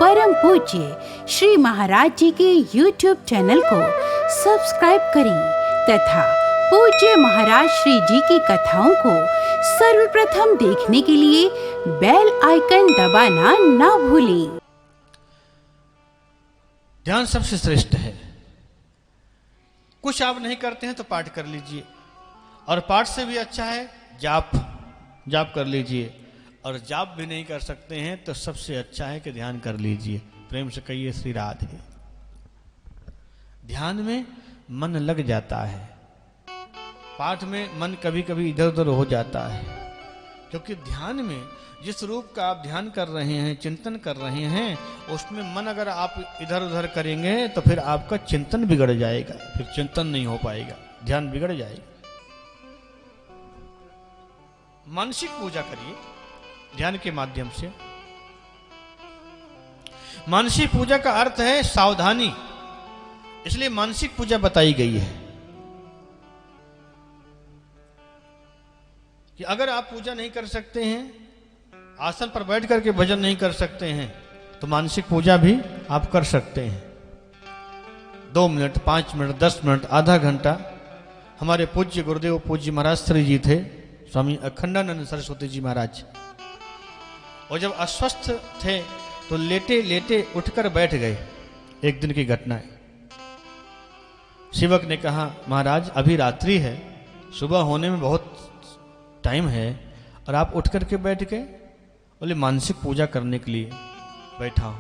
परम पूज्य श्री महाराज जी के YouTube चैनल को सब्सक्राइब करें तथा पूज्य महाराज श्री जी की कथाओं को सर्वप्रथम देखने के लिए बेल आइकन दबाना ना भूलें। ध्यान सबसे श्रेष्ठ है। कुछ आप नहीं करते हैं तो पाठ कर लीजिए, और पाठ से भी अच्छा है जाप कर लीजिए, और जाप भी नहीं कर सकते हैं तो सबसे अच्छा है कि ध्यान कर लीजिए। प्रेम से कहिए श्री राधे। ध्यान में मन लग जाता है, पाठ में मन कभी कभी इधर उधर हो जाता है, क्योंकि ध्यान में जिस रूप का आप ध्यान कर रहे हैं, चिंतन कर रहे हैं, उसमें मन अगर आप इधर उधर करेंगे तो फिर आपका चिंतन बिगड़ जाएगा, फिर चिंतन नहीं हो पाएगा, ध्यान बिगड़ जाएगा। मानसिक पूजा करिए ध्यान के माध्यम से। मानसिक पूजा का अर्थ है सावधानी, इसलिए मानसिक पूजा बताई गई है कि अगर आप पूजा नहीं कर सकते हैं, आसन पर बैठ करके भजन नहीं कर सकते हैं, तो मानसिक पूजा भी आप कर सकते हैं। 2 मिनट, 5 मिनट, 10 मिनट, आधा घंटा। हमारे पूज्य गुरुदेव पूज्य महाराज श्री जी थे, स्वामी अखंडानंद सरस्वती जी महाराज, और जब अस्वस्थ थे तो लेटे लेटे उठकर बैठ गए। एक दिन की घटना है। सेवक ने कहा, महाराज अभी रात्रि है, सुबह होने में बहुत टाइम है, और आप उठ करके बैठ गए। बोले मानसिक पूजा करने के लिए बैठा हूं।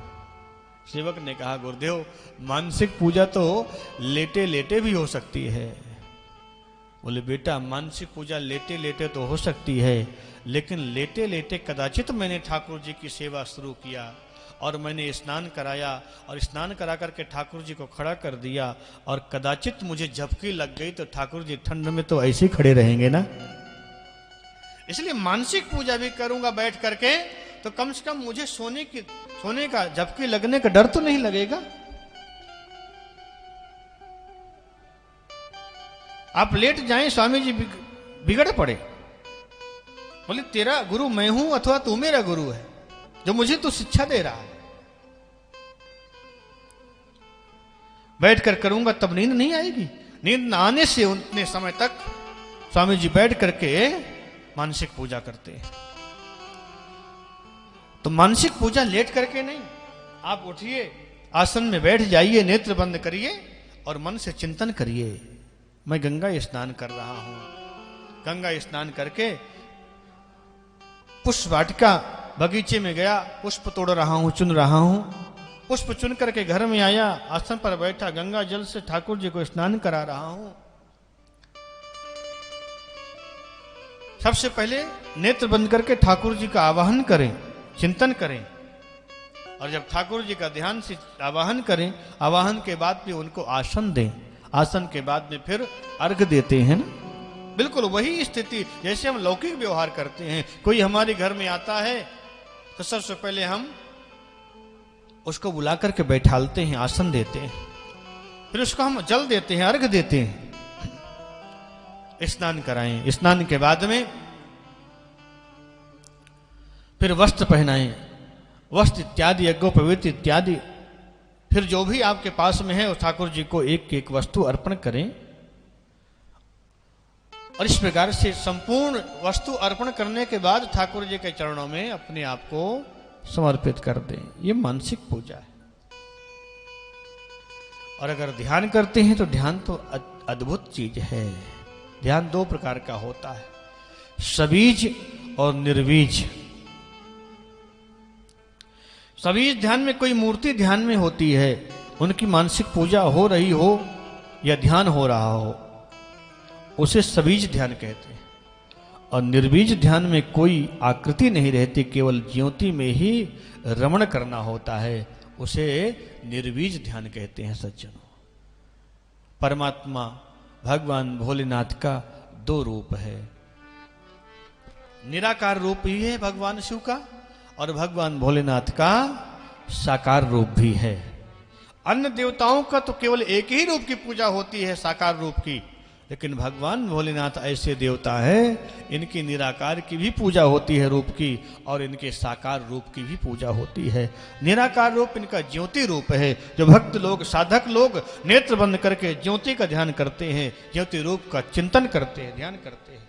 सेवक ने कहा, गुरुदेव मानसिक पूजा तो लेटे लेटे भी हो सकती है। बोले बेटा, मानसिक पूजा लेटे लेटे तो हो सकती है, लेकिन लेटे लेटे कदाचित मैंने ठाकुर जी की सेवा शुरू किया और मैंने स्नान कराया, और स्नान करा करके ठाकुर जी को खड़ा कर दिया, और कदाचित मुझे झपकी लग गई तो ठाकुर जी ठंड में तो ऐसे ही खड़े रहेंगे ना। इसलिए मानसिक पूजा भी करूंगा बैठ करके, तो कम से कम मुझे सोने का झपकी लगने का डर तो नहीं लगेगा। आप लेट जाएं, स्वामी जी बिगड़ पड़े, बोले तेरा गुरु मैं हूं अथवा तू मेरा गुरु है जो मुझे तो शिक्षा दे रहा है। बैठकर करूंगा तब नींद नहीं आएगी। नींद न आने से उतने समय तक स्वामी जी बैठ करके मानसिक पूजा करते हैं। तो मानसिक पूजा लेट करके नहीं, आप उठिए, आसन में बैठ जाइए, नेत्र बंद करिए और मन से चिंतन करिए, मैं गंगा स्नान कर रहा हूं। गंगा स्नान करके पुष्प वाटिका बगीचे में गया, पुष्प तोड़ रहा हूं, चुन रहा हूं। पुष्प चुन करके घर में आया, आसन पर बैठा, गंगा जल से ठाकुर जी को स्नान करा रहा हूं। सबसे पहले नेत्र बंद करके ठाकुर जी का आवाहन करें, चिंतन करें, और जब ठाकुर जी का ध्यान से आवाहन करें, आवाहन के बाद भी उनको आसन दें, आसन के बाद में फिर अर्घ देते हैं ना। बिल्कुल वही स्थिति जैसे हम लौकिक व्यवहार करते हैं। कोई हमारे घर में आता है तो सबसे पहले हम उसको बुला करके बैठालते हैं, आसन देते हैं, फिर उसको हम जल देते हैं, अर्घ देते हैं, स्नान कराएं। स्नान के बाद में फिर वस्त्र पहनाएं, वस्त्र इत्यादि, यज्ञोपवीत इत्यादि, फिर जो भी आपके पास में है उस ठाकुर जी को एक एक वस्तु अर्पण करें, और इस प्रकार से संपूर्ण वस्तु अर्पण करने के बाद ठाकुर जी के चरणों में अपने आप को समर्पित कर दें। ये मानसिक पूजा है। और अगर ध्यान करते हैं तो ध्यान तो अद्भुत चीज है। ध्यान 2 प्रकार का होता है, सबीज और निर्बीज। सबीज ध्यान में कोई मूर्ति ध्यान में होती है, उनकी मानसिक पूजा हो रही हो या ध्यान हो रहा हो, उसे सबीज ध्यान कहते हैं। और निर्बीज ध्यान में कोई आकृति नहीं रहती, केवल ज्योति में ही रमण करना होता है, उसे निर्बीज ध्यान कहते हैं। सज्जनों, परमात्मा भगवान भोलेनाथ का 2 रूप है। निराकार रूप ही है भगवान शिव का, और भगवान भोलेनाथ का साकार रूप भी है। अन्य देवताओं का तो केवल एक ही रूप की पूजा होती है, साकार रूप की, लेकिन भगवान भोलेनाथ ऐसे देवता है, इनकी निराकार की भी पूजा होती है रूप की, और इनके साकार रूप की भी पूजा होती है। निराकार रूप इनका ज्योति रूप है, जो भक्त लोग, साधक लोग नेत्र बंद करके ज्योति का ध्यान करते हैं, ज्योति रूप का चिंतन करते हैं, ध्यान करते हैं,